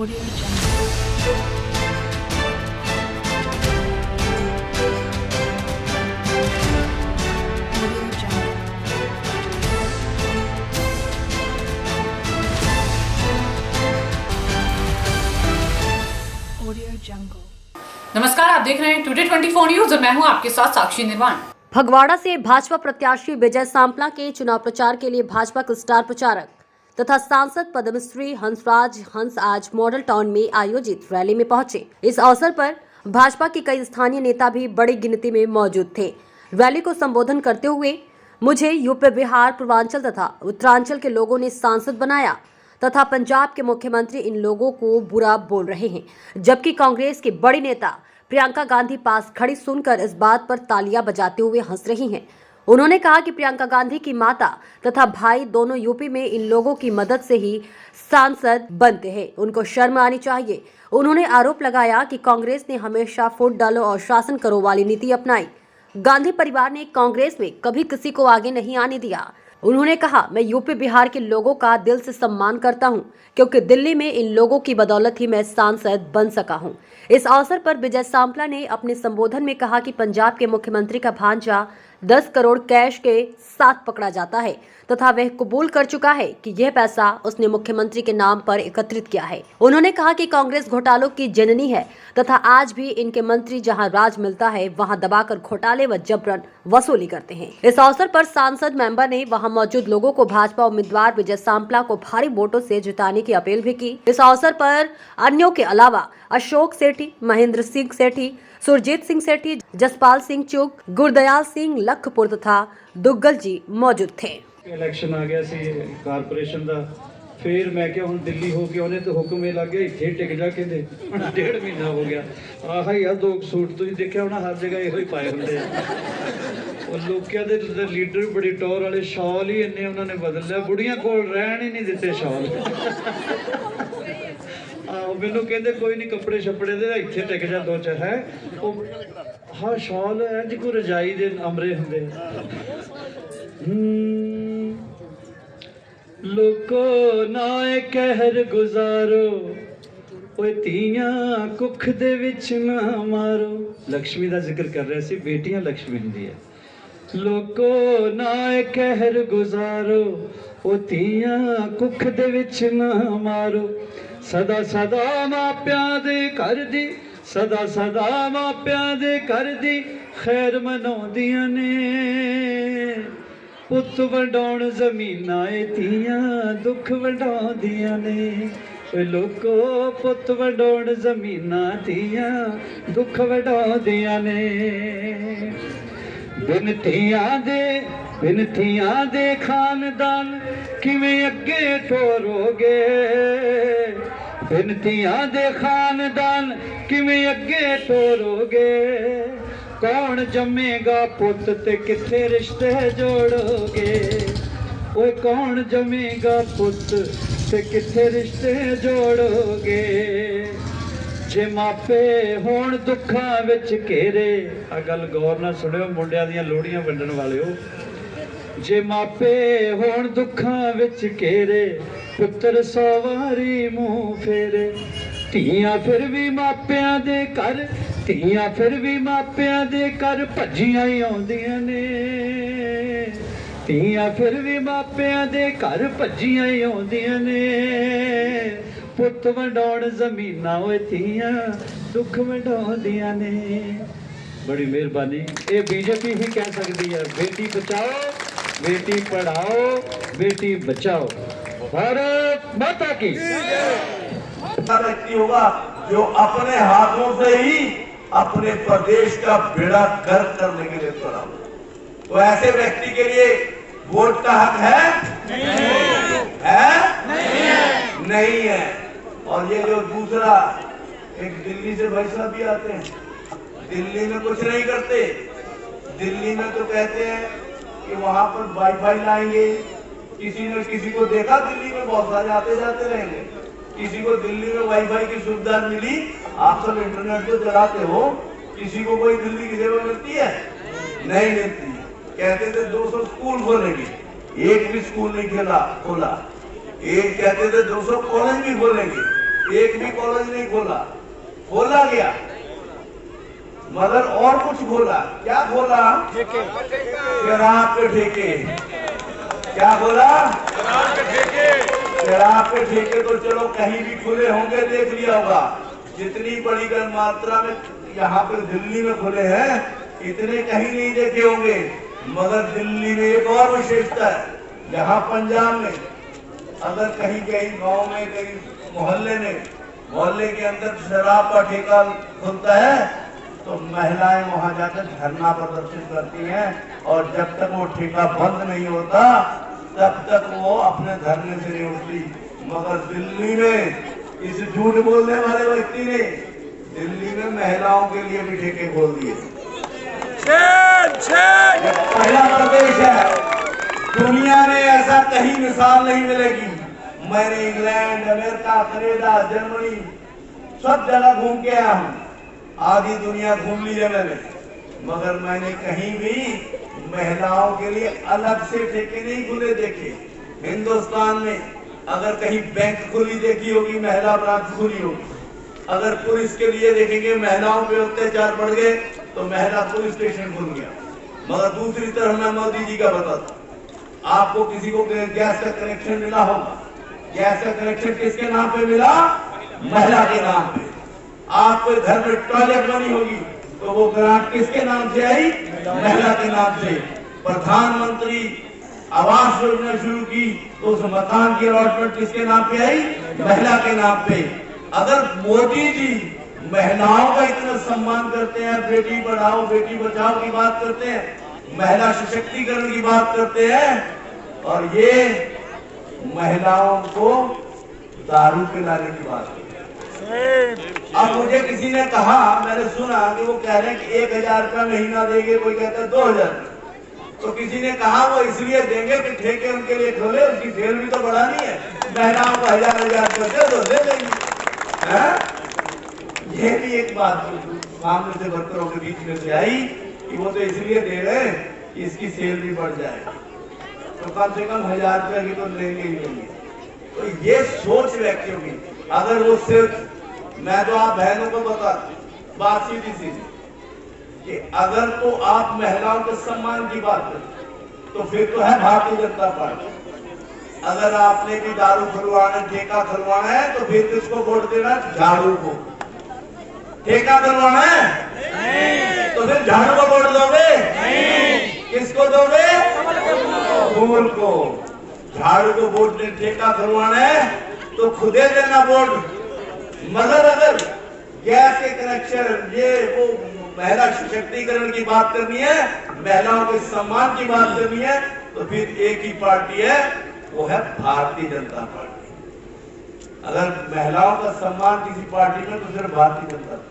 Audio Jungle. Audio Jungle. Audio Jungle. नमस्कार, आप देख रहे हैं टुडे 24 न्यूज और मैं हूं आपके साथ साक्षी निर्वाण। फगवाड़ा से भाजपा प्रत्याशी विजय सांपला के चुनाव प्रचार के लिए भाजपा के स्टार प्रचारक तथा सांसद पद्मश्री हंसराज हंस आज मॉडल टाउन में आयोजित रैली में पहुंचे। इस अवसर पर भाजपा के कई स्थानीय नेता भी बड़ी गिनती में मौजूद थे। रैली को संबोधन करते हुए मुझे यूपी, बिहार, पूर्वांचल तथा उत्तरांचल के लोगों ने सांसद बनाया तथा पंजाब के मुख्यमंत्री इन लोगों को बुरा बोल रहे हैं, जबकि कांग्रेस की बड़ी नेता प्रियंका गांधी पास खड़ी सुनकर इस बात पर तालियां बजाते हुए हंस रही हैं। उन्होंने कहा कि प्रियंका गांधी की माता तथा भाई दोनों यूपी में इन लोगों की मदद से ही सांसद बनते हैं, उनको शर्म आनी चाहिए। उन्होंने आरोप लगाया कि कांग्रेस ने हमेशा फूट डालो और शासन करो वाली नीति अपनाई। गांधी परिवार ने कांग्रेस में कभी किसी को आगे नहीं आने दिया। उन्होंने कहा, मैं यूपी, बिहार के लोगों का दिल से सम्मान करता हूं, क्योंकि दिल्ली में इन लोगों की बदौलत ही मैं सांसद बन सका हूं। इस अवसर पर विजय सांपला ने अपने संबोधन में कहा कि पंजाब के मुख्यमंत्री का भांजा 10 करोड़ कैश के साथ पकड़ा जाता है तथा वह कबूल कर चुका है कि यह पैसा उसने मुख्यमंत्री के नाम पर एकत्रित किया है। उन्होंने कहा कि कांग्रेस घोटालों की जननी है तथा आज भी इनके मंत्री जहां राज मिलता है वहां दबाकर घोटाले व जबरन वसूली करते हैं। इस अवसर पर सांसद मेंबर ने वहां मौजूद लोगों को भाजपा उम्मीदवार विजय सांपला को भारी वोटों से जिताने की अपील भी की। इस अवसर पर अन्यों के अलावा अशोक सेठी, महेंद्र सिंह सेठी, सुरजीत सिंह सेठी, जसपाल सिंह चुग, गुरदयाल सिंह लखपुर तथा दुग्गल जी मौजूद थे। इलेक्शन आ गया सी कारपोरेशन का, फिर मैं क्या हूँ दिल्ली हो गया, उन्हें तो हुक्म ये लग गया इतने टिक जा के 1.5 महीना हो गया। आह यार 2 सूट तुम देखा होना हर जगह यो ही पाए होंगे और लोगों के लीडर बड़ी टौर वाले शॉल ही इन्ने उन्होंने बदल लिया, बुढ़िया को रहन ही नहीं दिते शॉल। मैनू कहते कोई नहीं कपड़े छपड़े दे इतने टिक जा 2 है हाँ शॉल है जी कोई रजाई दे अमरे होंगे। लोको नाए कहर गुजारो ओए धीयां कुख दे विच ना मारो। लक्ष्मी का जिक्र कर रहे सी, बेटियां लक्ष्मी हुंदी है। लोको नाए कहर गुजारो ओ धीयां कुख दे विच ना मारो। सदा सदा मापियां दे कर दी, सदा सदा मापियां दे कर दी खैर मनाउंदियां ने। पुत वंडाउण ज़मीनां ए धीयां दुख वंडाउंदियां ने। ओए लोको पुत वंडाउण ज़मीनां धीयां दुख वंडाउंदियां ने। बिनतियां दे खानदान किवें अगे टोरोगे। बिनतियां दे खानदान किवें अगे टोरोगे। कौन जमेगा पुत ते किथे रिश्ते जोड़ोगे। ओए कौन जमेगा पुत ते किथे रिश्ते जोड़ोगे। जे मापे होण दुखां विच घेरे, आ गल गौर नाल सुणियो मुंडियां दियां लोहड़ियां वंडण वालिओ। जे मापे होण दुखां विच घेरे, पुत्र 100 वारी मुंह फेरे। ਧੀਆਂ फिर भी मापियां दे घर, ਧੀਆਂ फिर भी मापियां दे घर भज्जियां ही आउंदियां ने। ਧੀਆਂ फिर भी मापियां दे घर भज्जियां ही आउंदियां ने। पुत वंडाउण ज़मीनां ओए धीयां दुख वंडाउंदियां ने। बड़ी मेहरबानी। ये बीजेपी ही कह सकती है, बेटी बचाओ, बेटी पढ़ाओ, बेटी बचाओ। भारत माता की। व्यक्ति होगा जो अपने हाथों से ही अपने प्रदेश का बेड़ा गर्क करने के लिए खड़ा हो, तो ऐसे व्यक्ति के लिए वोट का हक है? नहीं है। और ये जो दूसरा एक दिल्ली से भाई साहब भी आते हैं, दिल्ली में कुछ नहीं करते। दिल्ली में तो कहते हैं कि वहां पर वाईफाई लाएंगे। किसी ने किसी को देखा दिल्ली में बहुत सारे आते जाते रहेंगे, किसी को दिल्ली में वाईफाई की सुविधा मिली। आप सब इंटरनेट तो चलाते हो, किसी को कोई दिल्ली की सेवा मिलती है? नहीं मिलती। कहते थे 200 स्कूल खोलेंगे, एक भी स्कूल नहीं खोला। एक कहते थे 200 कॉलेज भी खोलेंगे, एक भी कॉलेज नहीं खोला, खोला गया मगर और कुछ खोला। क्या खोला? शराब के ठेके। क्या खोला? शराब के ठेके तो चलो कहीं भी खुले होंगे, देख लिया होगा। जितनी बड़ी मात्रा में यहाँ पे दिल्ली में खुले हैं, इतने कहीं नहीं देखे होंगे। मगर दिल्ली में एक और विशेषता है, यहाँ पंजाब में अगर कहीं कहीं गांव में कहीं मोहल्ले के अंदर शराब का ठेका खुलता है तो महिलाएं वहां जाकर धरना प्रदर्शन करती हैं, और जब तक वो ठेका बंद नहीं होता तब तक वो अपने धरने से नहीं उठती। मगर दिल्ली में इस झूठ बोलने वाले व्यक्ति ने दिल्ली में महिलाओं के लिए भी ठेके खोल दिए। पहला प्रदेश है, दुनिया में ऐसा कहीं मिसाल नहीं मिलेगी। मैंने इंग्लैंड, अमेरिका, कनाडा, जर्मनी सब जगह घूम के आया हूँ, आधी दुनिया घूम ली है मैंने, मगर मैंने कहीं भी महिलाओं के लिए अलग से ठेके नहीं खुले देखे। हिंदुस्तान में अगर कहीं बैंक खुली देखी होगी, महिला ब्रांच खुली होगी। अगर पुलिस के लिए देखेंगे, महिलाओं पे अत्याचार बढ़ गए तो महिला पुलिस स्टेशन खुल गया। मगर दूसरी तरफ मैं मोदी जी का बताता, आपको किसी को गैस का कनेक्शन मिला होगा, गैस का कनेक्शन किसके नाम पे मिला? महिला के नाम पे। आपके घर में टॉयलेट बनी होगी तो वो ग्रांट किसके नाम से आई? महिला के नाम से। प्रधानमंत्री आवास योजना शुरू की तो उस मकान की अलॉटमेंट किसके नाम पे आई? महिला के नाम पे। अगर मोदी जी महिलाओं का इतना सम्मान करते हैं, बेटी पढ़ाओ बेटी बचाओ की बात करते हैं, महिला सशक्तिकरण की बात करते हैं, और ये महिलाओं को दारू पिलाने की बात करते हैं। अब मुझे किसी ने कहा, मैंने सुना कि वो कह रहे हैं कि 1000 रुपया महीना देंगे, कोई कहता है 2000। तो किसी ने कहा वो इसलिए देंगे कि ठेके उनके लिए खोले, उसकी सेल भी तो बढ़ानी है, महिलाओं को 1000 रुपया तो दे देंगे। ये भी एक बात सामने से वर्करों के बीच में से आई कि वो तो इसलिए दे रहे हैं कि इसकी सेल भी बढ़ जाए, तो कम से कम 1000 रुपया की तो लेंगे ही लेंगे। तो ये सोच व्यक्तियों की, अगर वो सिर्फ, मैं तो आप बहनों को बता, बात सीधी सीधी कि अगर तो आप महिलाओं के सम्मान की बात करें तो फिर तो है भारतीय जनता पार्टी। अगर आपने भी दारू खुलवाना, ठेका खुलवाना है तो फिर किसको वोट देना? झाड़ू को। ठेका खुलवाना है नहीं, तो फिर झाड़ू को वोट दोगे? नहीं। किसको दोगे? फूल को। झाड़ू को वोट दे। ठेका खुलवाना है तो खुदे देना वोट। मगर अगर गैस के कनेक्शन, ये वो महिला सशक्तिकरण की बात करनी है, महिलाओं के सम्मान की बात करनी है, तो फिर एक ही पार्टी है, वो है भारतीय जनता पार्टी। अगर महिलाओं का सम्मान किसी पार्टी में तो सिर्फ भारतीय जनता पार्टी।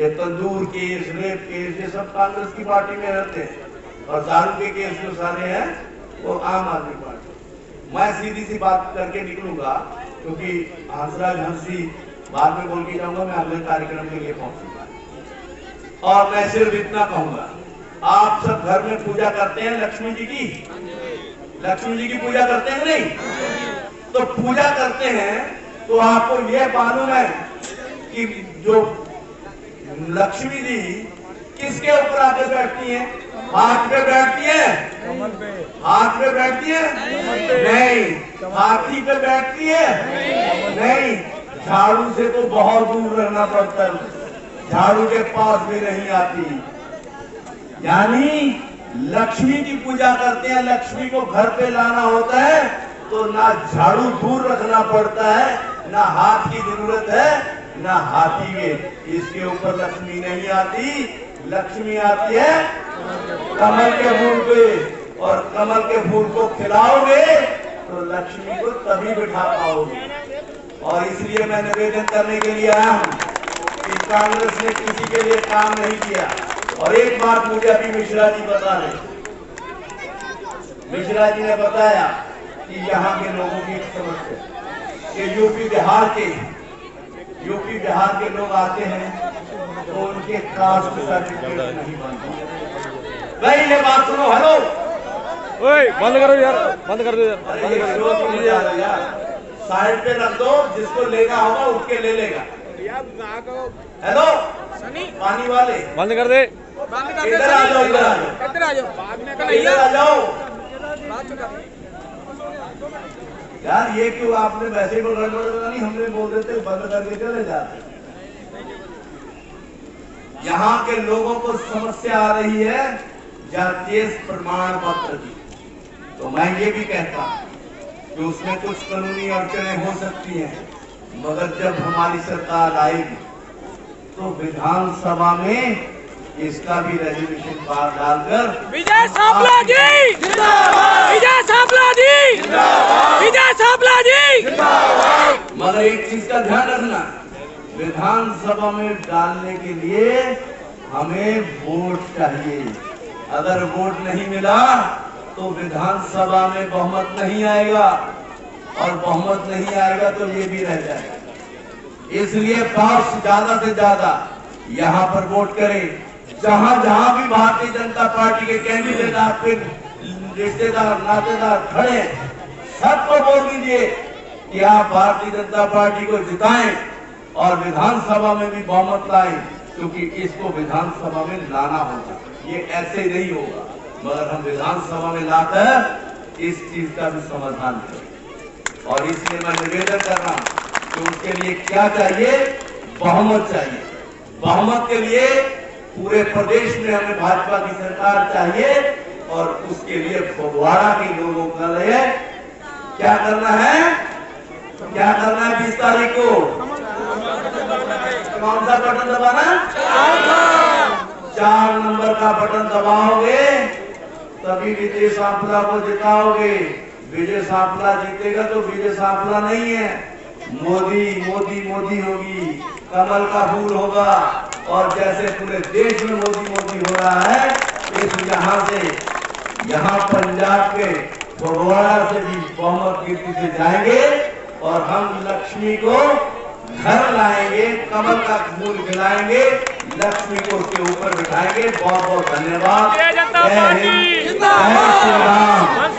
ये तंदूर केस, रेप केस, ये सब कांग्रेस की पार्टी में रहते हैं, और दारू के केस जो सारे हैं वो आम आदमी पार्टी। मैं सीधी सी बात करके निकलूंगा क्योंकि हंसराज हंसी बाद में बोल के जाऊंगा, मैं अगले कार्यक्रम के लिए पहुंचूंगा। और मैं सिर्फ इतना कहूंगा, आप सब घर में पूजा करते हैं लक्ष्मी जी की? लक्ष्मी जी की पूजा करते हैं नहीं? तो पूजा करते हैं तो आपको यह मालूम है कि जो लक्ष्मी जी किसके ऊपर आके बैठती हैं? हाथ पे बैठती है? हाथ पे बैठती है? नहीं। हाथी पे बैठती है? नहीं। झाड़ू से तो बहुत दूर रहना पड़ता है, झाड़ू के पास भी नहीं आती। यानी लक्ष्मी की पूजा करते हैं, लक्ष्मी को घर पे लाना होता है तो ना झाड़ू दूर रखना पड़ता है, ना हाथ की जरूरत है, ना हाथी के। इसके ऊपर लक्ष्मी नहीं आती, लक्ष्मी आती है कमल के फूल पे, और कमल के फूल को खिलाओगे तो लक्ष्मी को तभी बिठा पाओगे। और इसलिए मैं निवेदन करने के लिए आया हूँ कि कांग्रेस ने किसी के लिए काम नहीं किया। और एक बात मुझे अभी मिश्रा जी बता रहे, मिश्रा जी ने बताया कि यहाँ के लोगों की समस्या कि यूपी बिहार के लोग आते हैं तो उनके कास्ट सर्टिफिकेट नहीं बनते। भाई ये बात सुनो। हेलो, ओए बंद करो यार, बंद कर दो यार, अरे यार साइड पे रख दो, जिसको लेना होगा उठ के ले लेगा। हेलो पानी वाले बंद कर दे। इधर आ जाओ, इधर आ जाओ, इधर आ जाओ, बाद में इधर आ जाओ। बात चुका। यार ये क्यों आपने वैसे ही बोल रहा नहीं, हमने बोल देते बंद करके चले जाते। यहाँ के लोगों को समस्या आ रही है जातीय प्रमाण पत्र की, तो मैं ये भी कहता कि उसमें कुछ कानूनी अड़चनें हो सकती हैं, मगर जब हमारी सरकार आएगी तो विधानसभा में इसका भी रेजोल्यूशन पास डालकर विजय सांपला जी जिंदाबाद, विजय सांपला जी जिंदाबाद, विजय सांपला जी। मगर एक चीज का ध्यान रखना, विधानसभा में डालने के लिए हमें वोट चाहिए। अगर वोट नहीं मिला तो विधानसभा में बहुमत नहीं आएगा, और बहुमत नहीं आएगा तो ये भी रह जाएगा। इसलिए पक्ष ज्यादा से ज्यादा यहाँ पर वोट करें। जहां जहां भी भारतीय जनता पार्टी के कैंडिडेट आपके रिश्तेदार नातेदार खड़े हैं, सबको बोल दीजिए कि आप भारतीय जनता पार्टी को जिताएं और विधानसभा में भी बहुमत लाएं, क्योंकि इसको विधानसभा में लाना होगा। ये ऐसे नहीं होगा, मगर हम विधानसभा में लाकर इस चीज का भी समाधान करें। और इसलिए मैं निवेदन कर रहा हूं कि उसके लिए क्या चाहिए, बहुमत चाहिए। बहुमत के लिए पूरे प्रदेश में हमें भाजपा की सरकार चाहिए, और उसके लिए फगवाड़ा के लोगों का लिए क्या करना है, क्या करना है 20 तारीख को कौन सा बटन दबाना, 4 नंबर का बटन दबाओगे तभी विजय सांपला को जिताओगे। विजय सांपला जीतेगा तो विजय सांपला नहीं है, मोदी मोदी मोदी होगी, कमल का फूल होगा। और जैसे पूरे देश में मोदी मोदी हो रहा है, इस यहाँ पंजाब के फगवाड़ा से भी बहुमत गिनती से जाएंगे, और हम लक्ष्मी को घर लाएंगे, कमल का फूल खिलाएंगे, लक्ष्मी को उसके ऊपर बिठाएंगे। बहुत बहुत धन्यवाद। जय हिंद, जय श्री राम।